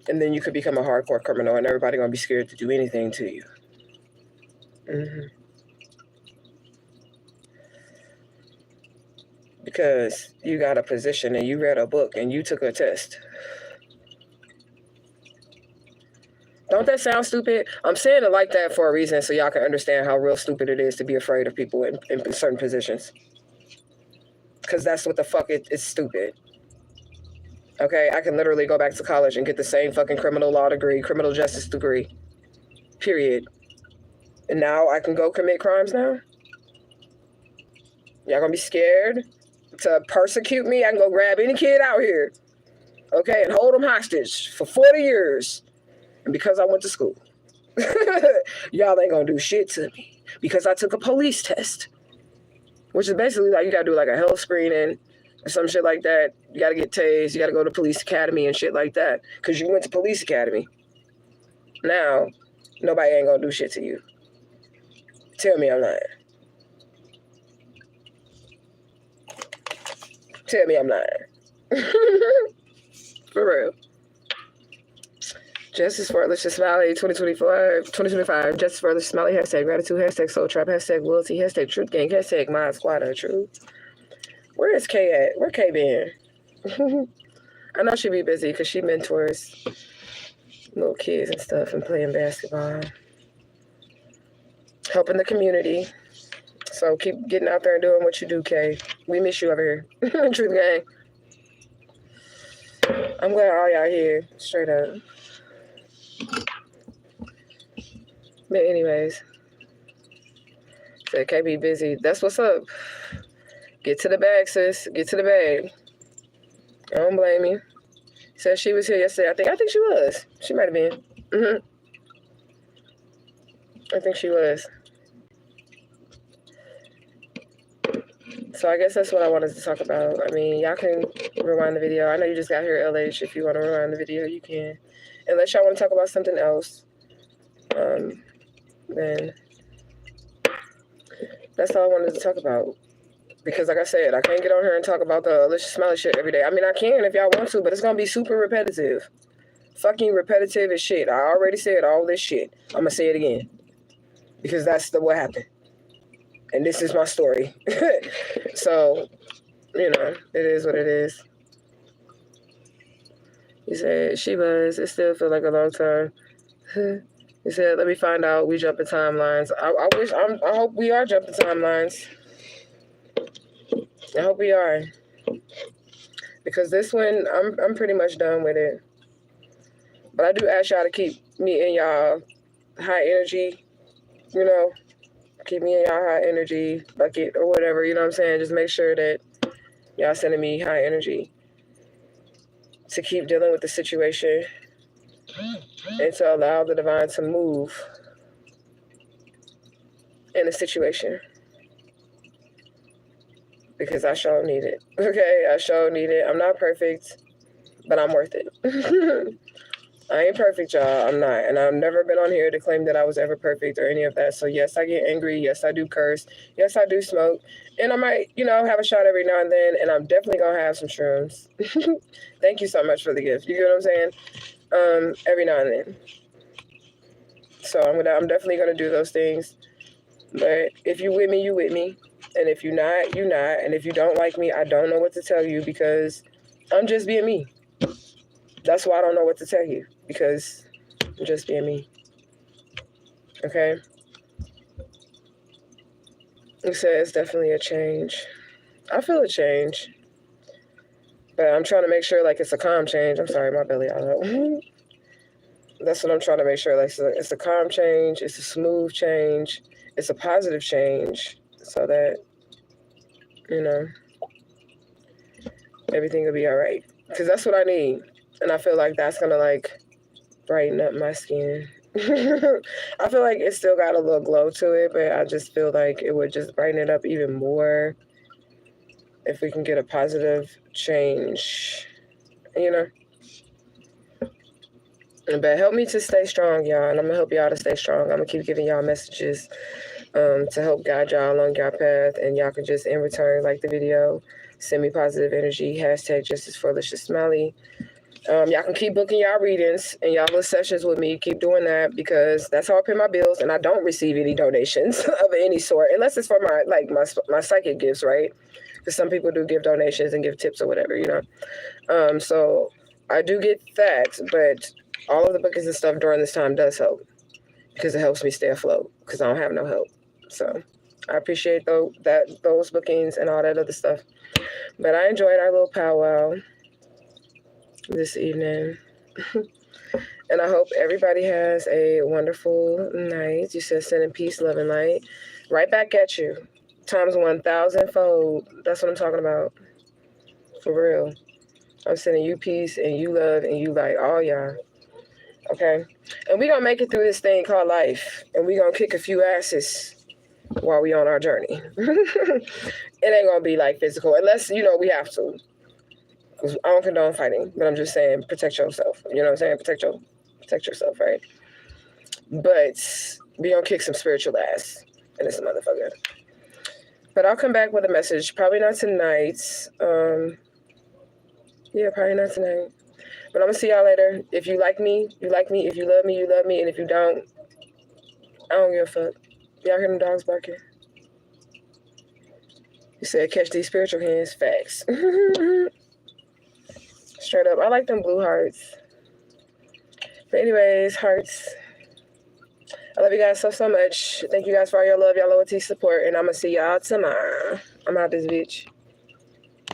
and then you could become a hardcore criminal, and everybody gonna be scared to do anything to you. Because you got a position, and you read a book, and you took a test. Don't that sound stupid? I'm saying it like that for a reason, so y'all can understand how real stupid it is to be afraid of people in certain positions. Because that's what the fuck it's stupid. Okay, I can literally go back to college and get the same fucking criminal law degree, criminal justice degree. Period. And now I can go commit crimes now? Y'all gonna be scared to persecute me? I can go grab any kid out here, okay, and hold them hostage for 40 years. And because I went to school. Y'all ain't gonna do shit to me because I took a police test. Which is basically like you gotta do like a health screening or some shit like that. You gotta get tased. You gotta go to police academy and shit like that. Because you went to police academy. Now, nobody ain't gonna do shit to you. Tell me I'm lying. Tell me I'm lying. For real. Justice for Alicia Smiley 2025. Justice for Alicia Smiley. Hashtag gratitude. Hashtag soul trap. Hashtag loyalty. Hashtag truth gang. Hashtag mind squad of truth. Where is Kay at? Where Kay been? I know she be busy because she mentors little kids and stuff and playing basketball. Helping the community. So keep getting out there and doing what you do, Kay. We miss you over here. Truth gang. I'm glad all y'all here. Straight up. But anyways, said Kay be busy. That's what's up. Get to the bag, sis. Get to the bag. I don't blame you. Said she was here yesterday. I think she was. She might have been. I think she was. So I guess that's what I wanted to talk about. I mean, y'all can rewind the video. I know you just got here, LH. If you want to rewind the video, you can. Unless y'all want to talk about something else, then that's all I wanted to talk about. Because like I said, I can't get on here and talk about the delicious smelly shit every day. I mean, I can if y'all want to, but it's going to be super repetitive. Fucking repetitive as shit. I already said all this shit. I'm going to say it again. Because that's what happened. And this is my story. So, you know, it is what it is. He said, she was. It still feels like a long time. He said, let me find out. We jumping timelines. I hope we are jumping timelines. I hope we are. Because this one, I'm pretty much done with it. But I do ask y'all to keep me in y'all high energy, you know. Keep me in y'all high energy bucket or whatever, you know what I'm saying? Just make sure that y'all sending me high energy to keep dealing with the situation and to allow the divine to move in the situation. Because I sure need it. Okay, I sure need it. I'm not perfect, but I'm worth it. I ain't perfect, y'all. I'm not. And I've never been on here to claim that I was ever perfect or any of that. So, yes, I get angry. Yes, I do curse. Yes, I do smoke. And I might, you know, have a shot every now and then. And I'm definitely going to have some shrooms. Thank you so much for the gift. You get what I'm saying? Every now and then. So, I'm definitely going to do those things. But if you with me, you with me. And if you're not, you're not. And if you don't like me, I don't know what to tell you because I'm just being me. That's why I don't know what to tell you, because I'm just being me. Okay? It says definitely a change. I feel a change. But I'm trying to make sure, like, it's a calm change. I'm sorry, my belly out. That's what I'm trying to make sure. Like, it's a calm change. It's a smooth change. It's a positive change. So that, you know, everything will be all right. Because that's what I need. And I feel like that's going to, like, brighten up my skin. I feel like it still got a little glow to it, but I just feel like it would just brighten it up even more if we can get a positive change, you know? But help me to stay strong, y'all, and I'm going to help y'all to stay strong. I'm going to keep giving y'all messages to help guide y'all along y'all path, and y'all can just, in return, like the video, send me positive energy, #JusticeForLicious y'all can keep booking y'all readings and y'all little sessions with me. Keep doing that because that's how I pay my bills, and I don't receive any donations of any sort unless it's for my psychic gifts, right? Because some people do give donations and give tips or whatever, you know. So I do get that, but all of the bookings and stuff during this time does help because it helps me stay afloat because I don't have no help. So I appreciate those bookings and all that other stuff. But I enjoyed our little powwow this evening. And I hope everybody has a wonderful night. You said sending peace, love, and light. Right back at you. Times 1,000-fold. That's what I'm talking about. For real. I'm sending you peace and you love and you light. All y'all. Okay? And we're going to make it through this thing called life. And we're going to kick a few asses while we on our journey. It ain't going to be like physical. Unless, you know, we have to. Because I don't condone fighting, but I'm just saying protect yourself. You know what I'm saying? Protect yourself, right? But we gonna kick some spiritual ass in this motherfucker. But I'll come back with a message. Probably not tonight. Yeah, probably not tonight. But I'm gonna see y'all later. If you like me, you like me. If you love me, you love me. And if you don't, I don't give a fuck. Y'all hear them dogs barking? You said catch these spiritual hands. Facts. Straight up. I like them blue hearts. But anyways, hearts. I love you guys so much. Thank you guys for all your love, y'all loyalty, support. And I'm going to see y'all tomorrow. I'm out this bitch.